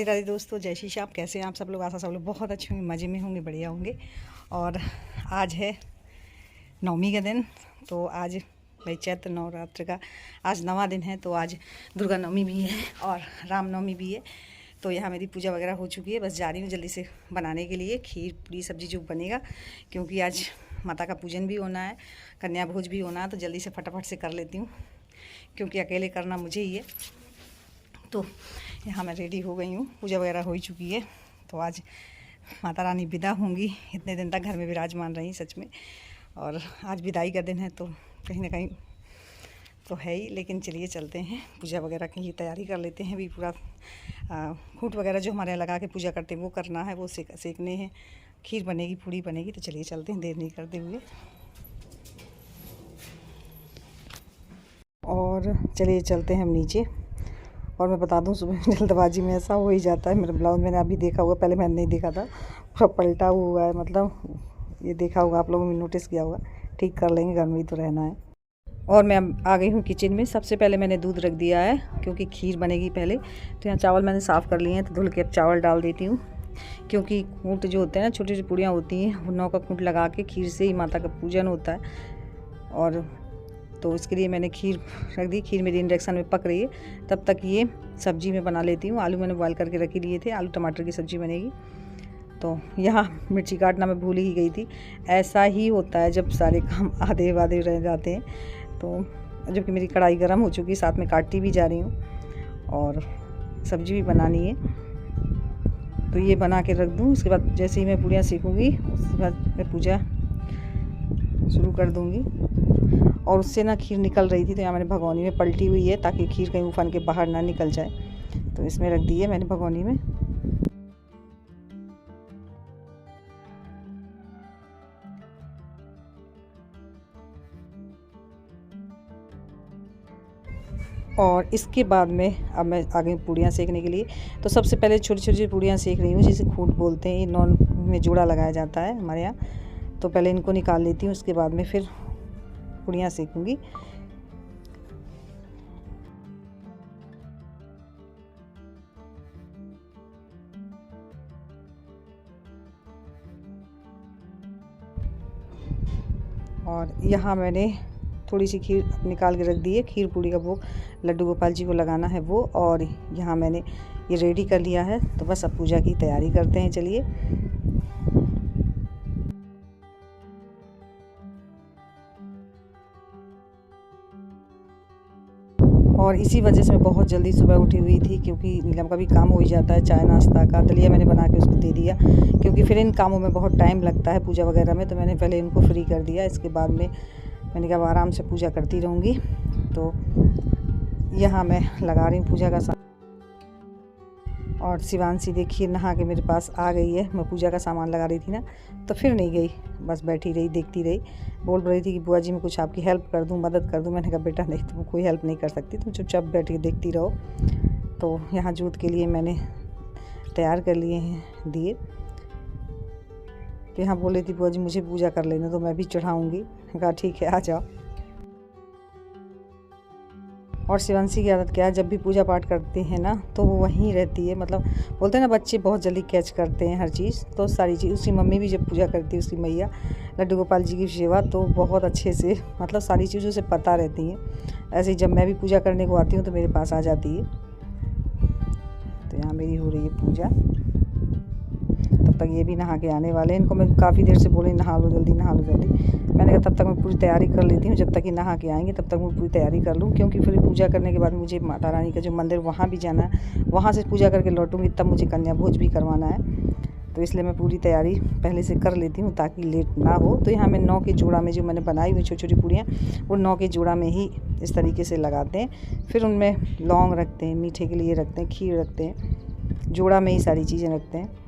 राधे राधे दोस्तों, जय श्री श्याम। कैसे हैं आप सब लोग? आशा सब लोग बहुत अच्छे होंगे, मज़े में होंगे, बढ़िया होंगे। और आज है नवमी का दिन। तो आज भाई चैत्र नवरात्र का आज 9वां दिन है। तो आज दुर्गा नवमी भी है और राम नवमी भी है। तो यहाँ मेरी पूजा वगैरह हो चुकी है, बस जा रही हूँ जल्दी से बनाने के लिए खीर पूरी सब्जी जो बनेगा, क्योंकि आज माता का पूजन भी होना है, कन्या भोज भी होना है। तो जल्दी से फटाफट से कर लेती हूँ, क्योंकि अकेले करना मुझे ही है। तो यहाँ मैं रेडी हो गई हूँ, पूजा वगैरह हो ही चुकी है। तो आज माता रानी विदा होंगी, इतने दिन तक घर में विराजमान रही सच में। और आज विदाई का दिन है, तो कहीं ना कहीं तो है ही। लेकिन चलिए चलते हैं, पूजा वगैरह की तैयारी कर लेते हैं। भी पूरा खूंट वगैरह जो हमारे यहाँ लगा के पूजा करते हैं वो करना है, वो सेकने हैं। खीर बनेगी, पूड़ी बनेगी। तो चलिए चलते हैं देर नहीं करते हुए। और चलिए चलते हैं हम नीचे। और मैं बता दूं, सुबह जल्दबाजी में ऐसा हो ही जाता है। मेरा ब्लाउज़ मैंने अभी देखा हुआ, पहले मैंने नहीं देखा था, पूरा पलटा हुआ है। मतलब ये देखा होगा आप लोगों ने, नोटिस किया होगा। ठीक कर लेंगे, घर में ही तो रहना है। और मैं आ गई हूँ किचन में। सबसे पहले मैंने दूध रख दिया है, क्योंकि खीर बनेगी पहले। तो यहाँ चावल मैंने साफ़ कर लिए हैं, तो धुल के अब चावल डाल देती हूँ। क्योंकि खूंट जो होते हैं ना, छोटी छोटी पूड़ियाँ होती हैं, 9 का खूंट लगा के खीर से ही माता का पूजन होता है। और तो इसके लिए मैंने खीर रख दी। खीर मेरी इंडक्शन में पक रही है, तब तक ये सब्ज़ी मैं बना लेती हूँ। आलू मैंने बॉयल करके रख लिए थे, आलू टमाटर की सब्ज़ी बनेगी। तो यहाँ मिर्ची काटना मैं भूल ही गई थी। ऐसा ही होता है जब सारे काम आधे वाधे रह जाते हैं। तो जबकि मेरी कढ़ाई गर्म हो चुकी, साथ में काटती भी जा रही हूँ और सब्ज़ी भी बनानी है। तो ये बना के रख दूँ। उसके बाद जैसे ही मैं पूड़ियाँ सेकूँगी, उसके बाद मैं पूजा शुरू कर दूँगी। और उससे ना खीर निकल रही थी, तो यहाँ मैंने भगोनी में पलटी हुई है, ताकि खीर कहीं उफन के बाहर ना निकल जाए। तो इसमें रख दी है मैंने भगोनी में। और इसके बाद में अब मैं आ गई पूड़ियाँ सेकने के लिए। तो सबसे पहले छोटी छोटी पूड़ियाँ सेक रही हूँ, जिसे खूंट बोलते हैं। ये नॉन में जोड़ा लगाया जाता है हमारे यहाँ। तो पहले इनको निकाल लेती हूँ, उसके बाद में फिर पूड़ियाँ सेकूँगी। और यहाँ मैंने थोड़ी सी खीर निकाल के रख दी है। खीर पूड़ी का भोग लड्डू गोपाल जी को लगाना है वो। और यहाँ मैंने ये रेडी कर लिया है। तो बस अब पूजा की तैयारी करते हैं, चलिए। और इसी वजह से मैं बहुत जल्दी सुबह उठी हुई थी, क्योंकि नीलम का भी काम हो ही जाता है। चाय नाश्ता का दलिया मैंने बना के उसको दे दिया, क्योंकि फिर इन कामों में बहुत टाइम लगता है पूजा वगैरह में। तो मैंने पहले इनको फ्री कर दिया। इसके बाद में मैंने कहा आराम से पूजा करती रहूँगी। तो यहाँ मैं लगा रही हूँ पूजा का सामान। और शिवांशी देखिए नहा के मेरे पास आ गई है। मैं पूजा का सामान लगा रही थी ना, तो फिर नहीं गई, बस बैठी रही, देखती रही। बोल रही थी कि बुआ जी मैं कुछ आपकी हेल्प कर दूं, मदद कर दूं। मैंने कहा बेटा नहीं, तुम कोई हेल्प नहीं कर सकती, तुम चुपचाप बैठ के देखती रहो। तो यहाँ जूट के लिए मैंने तैयार कर लिए हैं दिए। तो यहाँ बोल रही थी बुआ जी मुझे पूजा कर लेना, तो मैं भी चढ़ाऊँगी। कहा ठीक है, आ जाओ। और शिवांशी की आदत क्या है, जब भी पूजा पाठ करते हैं ना, तो वो वहीं रहती है। मतलब बोलते हैं ना, बच्चे बहुत जल्दी कैच करते हैं हर चीज़। तो सारी चीज़ उसकी मम्मी भी जब पूजा करती है, उसकी मैया लड्डू गोपाल जी की सेवा, तो बहुत अच्छे से मतलब सारी चीज़ों से पता रहती हैं। ऐसे ही जब मैं भी पूजा करने को आती हूँ, तो मेरे पास आ जाती है। तो यहाँ मेरी हो रही है पूजा। तब तक ये भी नहा के आने वाले हैं। इनको मैं काफ़ी देर से बोली नहा लो जल्दी, नहा लो जल्दी। मैंने कहा तब तक मैं पूरी तैयारी कर लेती हूँ, जब तक ये नहा के आएंगे तब तक मैं पूरी तैयारी कर लूँ। क्योंकि फिर पूजा करने के बाद मुझे माता रानी का जो मंदिर वहाँ भी जाना है, वहाँ से पूजा करके लौटूँगी, तब मुझे कन्या भोज भी करवाना है। तो इसलिए मैं पूरी तैयारी पहले से कर लेती हूँ, ताकि लेट ना हो। तो यहाँ मैं 9 के जोड़ा में जो मैंने बनाई हुई छोटी छोटी पूड़ियाँ, वो 9 के जोड़ा में ही इस तरीके से लगाते हैं। फिर उनमें लौंग रखते हैं, मीठे के लिए रखते हैं, खीर रखते हैं, जोड़ा में ही सारी चीज़ें रखते हैं।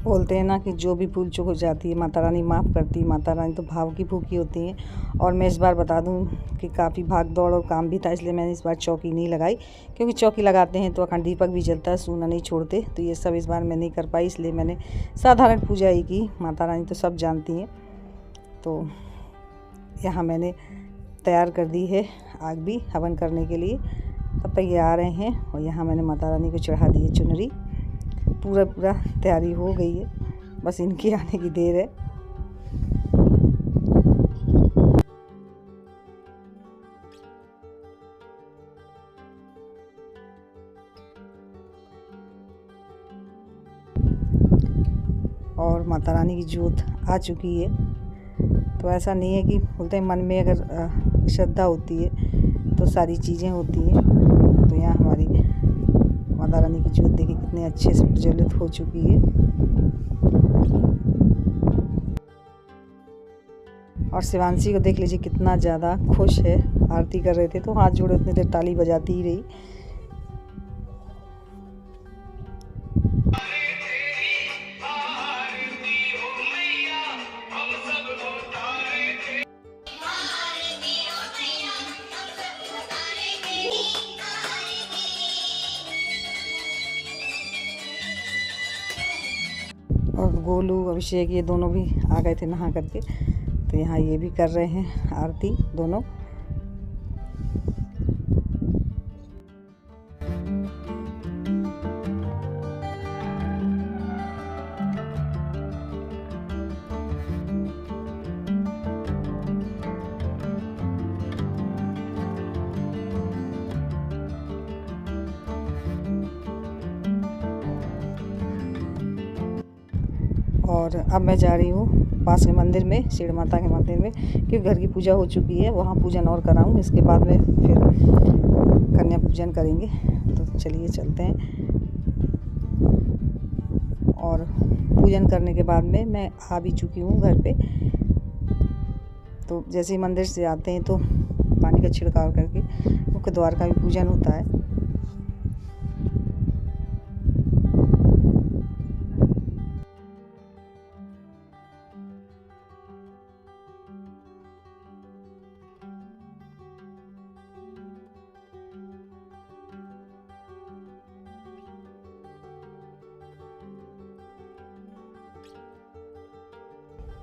बोलते हैं ना कि जो भी भूल चूक हो जाती है माता रानी माफ़ करती है। माता रानी तो भाव की भूखी होती हैं। और मैं इस बार बता दूं कि काफ़ी भाग दौड़ और काम भी था, इसलिए मैंने इस बार चौकी नहीं लगाई। क्योंकि चौकी लगाते हैं तो अखंड दीपक भी जलता है, सूना नहीं छोड़ते। तो ये सब इस बार मैं नहीं कर पाई, इसलिए मैंने साधारण पूजा ही की। माता रानी तो सब जानती हैं। तो यहाँ मैंने तैयार कर दी है आग भी हवन करने के लिए। तब तक ये आ रहे हैं और यहाँ मैंने माता रानी को चढ़ा दी है चुनरी। पूरा तैयारी हो गई है, बस इनकी आने की देर है। और माता रानी की जोत आ चुकी है। तो ऐसा नहीं है कि बोलते हैं मन में अगर श्रद्धा होती है तो सारी चीज़ें होती हैं। तो यहाँ हमारी माता रानी की जोत देखिए कितने अच्छे से प्रज्वलित हो चुकी है। और शिवांशी को देख लीजिए कितना ज़्यादा खुश है। आरती कर रहे थे तो हाथ जोड़े उतनी देर ताली बजाती ही रही। और गोलू अभिषेक ये दोनों भी आ गए थे नहा करके। तो यहाँ ये भी कर रहे हैं आरती दोनों। और अब मैं जा रही हूँ पास के मंदिर में, सीढ़ माता के मंदिर में, क्योंकि घर की पूजा हो चुकी है। वहाँ पूजन और कराऊँ, इसके बाद में फिर कन्या पूजन करेंगे। तो चलिए चलते हैं। और पूजन करने के बाद में मैं आ भी चुकी हूँ घर पे। तो जैसे ही मंदिर से आते हैं तो पानी का छिड़काव करके मुख्य द्वार का भी पूजन होता है।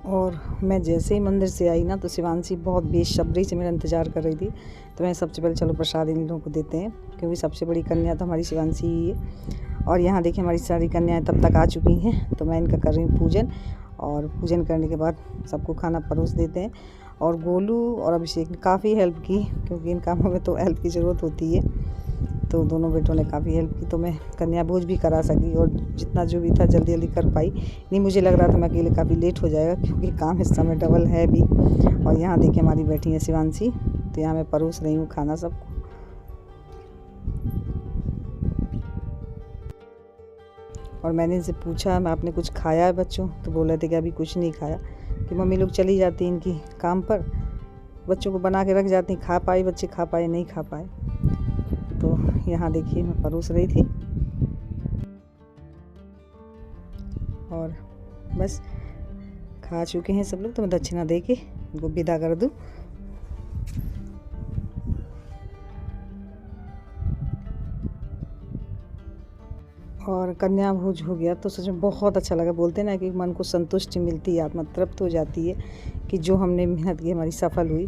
और मैं जैसे ही मंदिर से आई ना तो शिवांशी बहुत बेसब्री से मेरा इंतज़ार कर रही थी। तो मैं सबसे पहले चलो प्रसाद इन लोगों को देते हैं, क्योंकि सबसे बड़ी कन्या तो हमारी शिवांशी ही है। और यहाँ देखिए हमारी सारी कन्याएं तब तक आ चुकी हैं। तो मैं इनका कर रही हूँ पूजन। और पूजन करने के बाद सबको खाना परोस देते हैं। और गोलू और अभिषेक ने काफ़ी हेल्प की, क्योंकि इन कामों में तो हेल्प की ज़रूरत होती है। तो दोनों बेटों ने काफ़ी हेल्प की। तो मैं कन्या भोज भी करा सकी और जितना जो भी था जल्दी जल्दी कर पाई। नहीं मुझे लग रहा था मैं अकेले काफ़ी लेट हो जाएगा, क्योंकि काम इस समय डबल है भी। और यहाँ देखिए हमारी बैठी है शिवांशी। तो यहाँ मैं परोस रही हूँ खाना सबको। और मैंने इनसे पूछा आपने कुछ खाया है बच्चों? तो बोल रहे थे कि अभी कुछ नहीं खाया, कि मम्मी लोग चली जाती इनकी काम पर, बच्चों को बना के रख जाती, खा पाए बच्चे, खा पाए नहीं खा पाए। तो यहाँ देखिए मैं परोस रही थी। और बस खा चुके हैं सब लोग। तो मैं दक्षिणा दे के उनको विदा कर दूँ। और कन्या भोज हो गया तो सच में बहुत अच्छा लगा। बोलते ना कि मन को संतुष्टि मिलती है, आत्मा तृप्त हो जाती है कि जो हमने मेहनत की हमारी सफल हुई।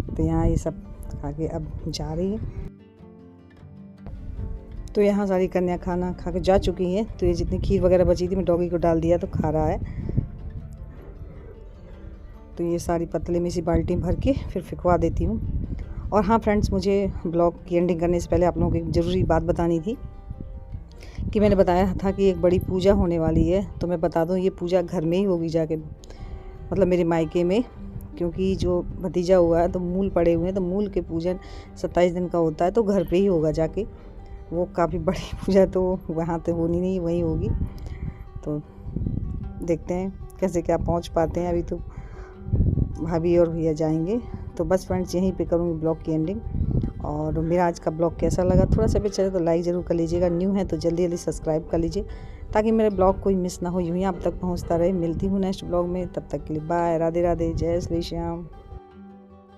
तो यहाँ ये सब खा के अब जा रही है। तो यहाँ सारी कन्या खाना खा के जा चुकी हैं। तो ये जितनी खीर वगैरह बची थी मैं डॉगी को डाल दिया, तो खा रहा है। तो ये सारी पतले में सी बाल्टी भर के फिर फिकवा देती हूँ। और हाँ फ्रेंड्स, मुझे ब्लॉग की एंडिंग करने से पहले आप लोगों को एक ज़रूरी बात बतानी थी कि मैंने बताया था कि एक बड़ी पूजा होने वाली है। तो मैं बता दूँ ये पूजा घर में ही होगी जाके, मतलब मेरे मायके में, क्योंकि जो भतीजा हुआ है तो मूल पड़े हुए हैं। तो मूल के पूजन 27 दिन का होता है, तो घर पे ही होगा जाके। वो काफ़ी बड़ी पूजा तो वहाँ तो होनी नहीं, वहीं होगी। तो देखते हैं कैसे क्या पहुँच पाते हैं। अभी तो भाभी और भैया जाएंगे। तो बस फ्रेंड्स यहीं पे करूँगी ब्लॉग की एंडिंग। और मेरा आज का ब्लॉग कैसा लगा थोड़ा सा भी चले तो लाइक ज़रूर कर लीजिएगा। न्यू है तो जल्दी जल्दी सब्सक्राइब कर लीजिए, ताकि मेरे ब्लॉग कोई मिस ना हो, यूँ ही आप तक पहुँचता रहे। मिलती हूँ नेक्स्ट ब्लॉग में, तब तक के लिए बाय, राधे राधे, जय श्री श्याम।